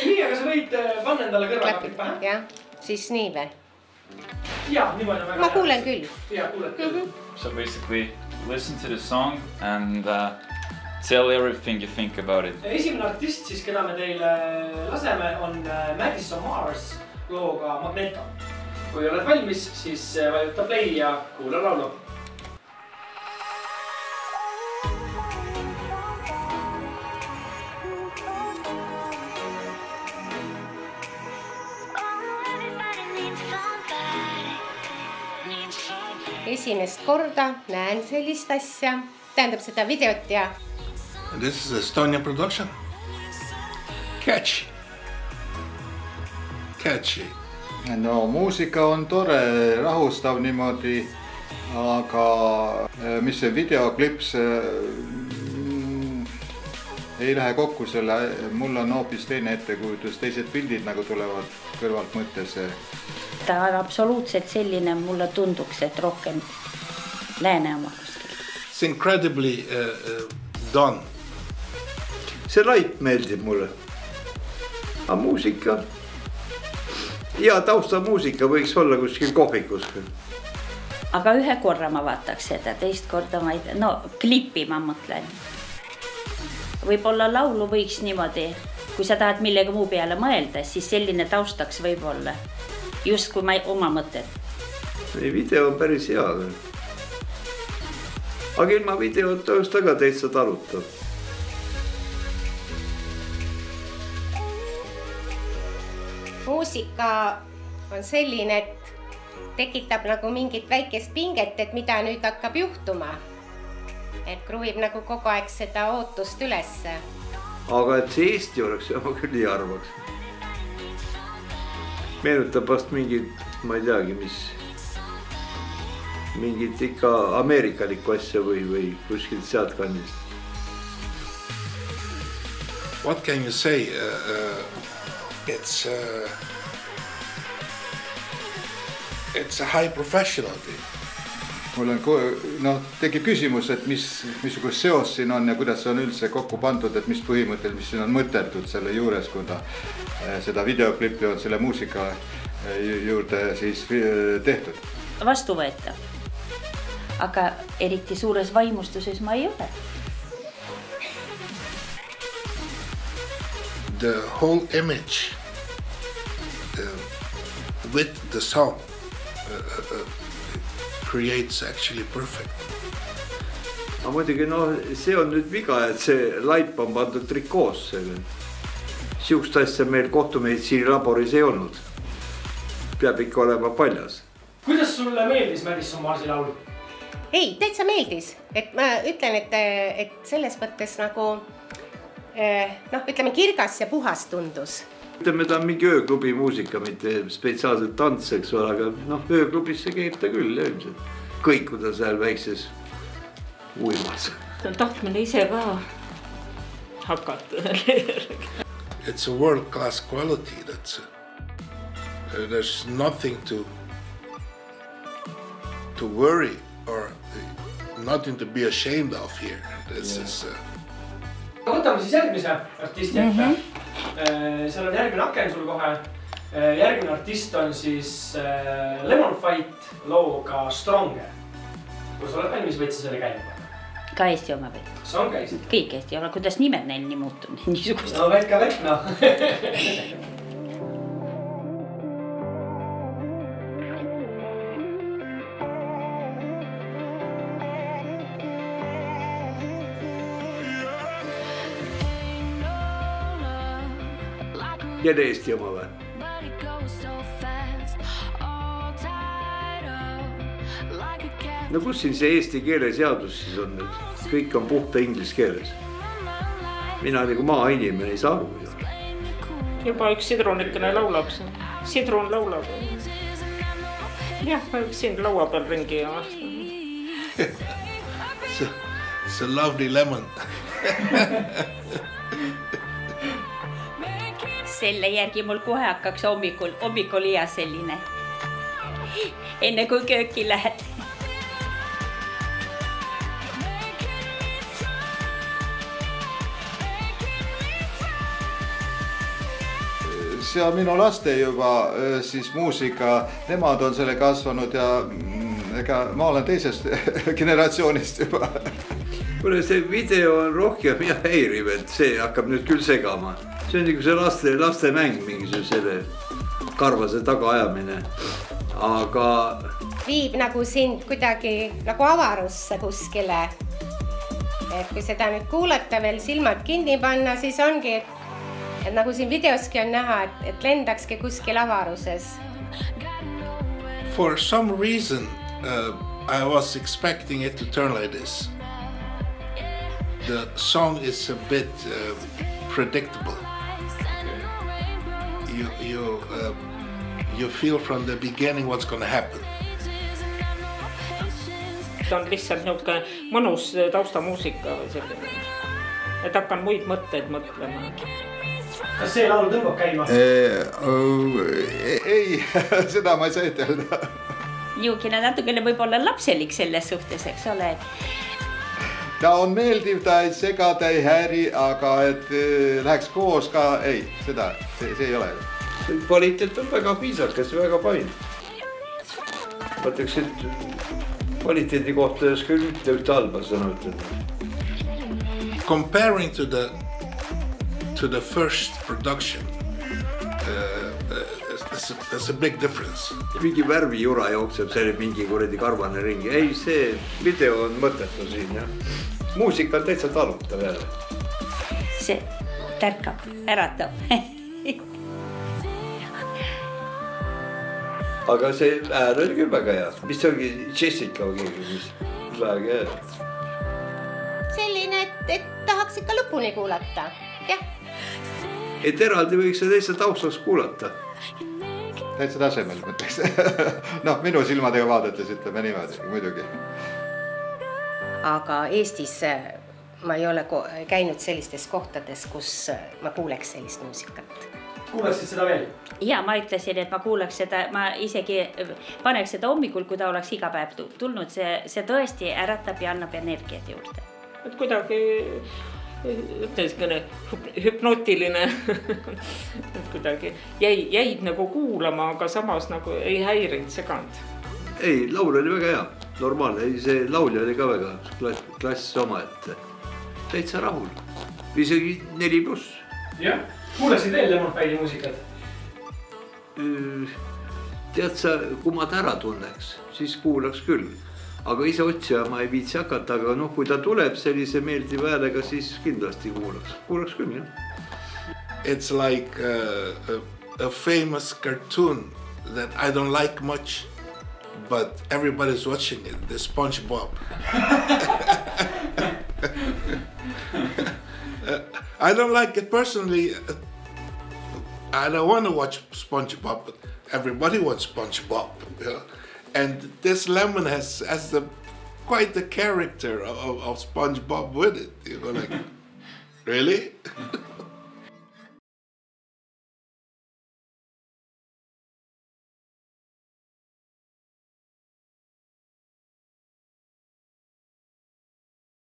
nii, aga sa võid panna endale kõrvaklapid pähe. Jah, siis nii või? Jaa, niimoodi väga. Ma kuulen küll. Jaa, kuuled küll. So basically, listen to the song and tell everything you think about it. Esimene artist, siis, keda me teile laseme, on Madison Mars looga Magneto. Kui oled valmis, siis vajuta play ja kuula laulu. Esimest korda näen sellist asja. Tähendab seda videot ja... This is Estonia production. Catchy. No muusika on tore, rahustav niimoodi, aga mis see videoklips ei lähe kokku selle, mul on hoopis teine ettekujutus, teised pildid nagu tulevad kõrvalt mõttes. Ta on absoluutselt selline, mulle tunduks, et rohkem lääne oma kuskil. It's incredibly done. See laip meeldib mulle. Aga muusika, ja tausta muusika võiks olla kuskil kohvikus. Aga ühe korra ma vaataks seda, teist korda ma ei tea, no klippi ma mõtlen. Võib-olla laulu võiks niimoodi, kui sa tahad millega muu peale mõelda, siis selline taustaks võib-olla. Just kui ma oma mõtted. Video on päris hea. Aga ilma videot oleks taga täitsa talutab. Muusika on selline, et tekitab nagu mingit väikest pinget, et mida nüüd hakkab juhtuma. Et kruvib nagu kogu aeg seda ootust ülesse. Aga et see Eesti oleks, ma küll ei arvaks. Meenutab vast mingid, ma ei teagi, mis mingid ikka ameerikalikku asja või kuskilt sealt kannist. What can you say? It's a high professional thing. Mul on, tekib küsimus, et missugust seos siin on ja kuidas see on üldse kokku pandud, et mis põhimõttel, mis siin on mõttetud selle juures, kui seda videoklippi on selle muusika juurde siis tehtud. Vastuvõetav. Aga eriti suures vaimustuses ma ei ole. The whole image with the song creates actually perfect. Aga muidugi, see on nüüd viga, et see laip on pandud trikoosse. Siukest asja meil kohtumeditsiini laboris ei olnud. Peab ikka olema paljas. Kuidas sulle meeldis Madison Marsi laul? Ei, täitsa meeldis. Et ma ütlen, et selles mõttes nagu, ütleme, kirgas ja puhas tundus. Ütleme, ta on mingi ööklubi muusika, mitte spetsiaalselt tants, eks ole, aga ööklubisse käib ta küll ilmselt. Kõikuda seal väikses uimas. Ta on tahtmine ise ka hakata. It's a world-class quality. There's nothing to worry or nothing to be ashamed of here. Võtame siis järgmise artisti ette. Seal on järgmine aken sul kohe. Järgmine artist on siis Lemon Fight looga Stronger. Kui sa oled valmis, võid sa selle käima? Ka Eesti oma või? See on ka Eesti. Kõik Eesti oma. Kuidas nimed neil nii muutunud? No vekk, no. Kelle Eesti oma või? No kus siin see eesti keele seadus siis on nüüd? Kõik on puhta inglis keeles. Mina nagu maa inimene ei saa aru. Juba üks sidronikene laulab. Sidron laulab. Jah, ma üks siin laua peal ringi ja vastan. It's a lovely lemon. Selle järgi mul kohe hakkaks hommikul hea selline. Enne kui kööki lähed. see on minu laste juba siis muusika, nemad on selle kasvanud ja ega ma olen teisest generatsioonist juba. Kuule, see video on rohkem ja häiriv, et see hakkab nüüd küll segama. See on nagu see laste mäng mingisugune selle karvase tagaajamine, aga... Viib nagu sind kuidagi nagu avarusse kuskile. Et kui seda nüüd kuulata veel silmad kinni panna, siis ongi, et nagu siin videoski on näha, et lendakski kuskil avaruses. For some reason, I was expecting it to turn like this. The song is a bit predictable. You feel from the beginning what's going to happen. Ta on lihtsalt niisugune mõnus taustamuusika või selline. Et hakkan muid mõtteid mõtlema. Kas see laul tõmbab käima? Ei, seda ma ei saa ütelda. Niukene natukene võib-olla lapselik selles suhtes, eks ole. Ta on meeldiv, ta ei sega, ta ei häri, aga et läheks koos ka, ei, seda, see ei ole. Kvaliteet on väga piisakas, väga pain. Mõtleks, et kvaliteedi kohta ei oska ühte halba sõna ütelda. Comparing to the first production, there's a big difference. Mingi värvi jura jookseb, see mingi kuredi karvane ringi. Ei, see video on mõttetu siin, jah. Muusika on täitsa talutav jälle. See tärkab, äratab. Aga see äär oli küll väga hea. Mis see ongi Jessica või keegi, mis väga hea. Selline, et tahaks ikka lõpuni kuulata, jah. Et eraldi võiks seda täitsa taustaks kuulata. Täitsa tasemel mõtleks. No, minu silmadega vaadates ütleme niimoodi, muidugi. Aga Eestis ma ei ole käinud sellistes kohtades, kus ma kuuleks sellist muusikat. Kuuleksid seda veel? Ja ma ütlesin, et ma kuuleks seda, ma isegi paneks seda hommikul, kui ta oleks iga päev tulnud. See tõesti äratab ja annab energiat juurde. Et kuidagi hüpnootiline kuidagi jäid nagu kuulama, aga samas nagu ei häirinud seganud. Ei, laul oli väga hea, normaalne, see laulja oli ka väga klass oma, et täitsa rahul, isegi 4+. Jah, kuulesid veel Lemon Fighti muusikat? Tead sa, kui ma ta ära tunneks, siis kuulaks küll. Aga ise otsija ma ei viitsi hakata, aga noh, kui ta tuleb sellise meeldiva häälega, siis kindlasti kuulaks küll, jah. It's like a famous cartoon that I don't like much, but everybody's watching it, the SpongeBob. I don't like it personally. I don't want to watch SpongeBob, but everybody wants SpongeBob, you know? And this Lemon has quite the character of SpongeBob with it, you know, like, really?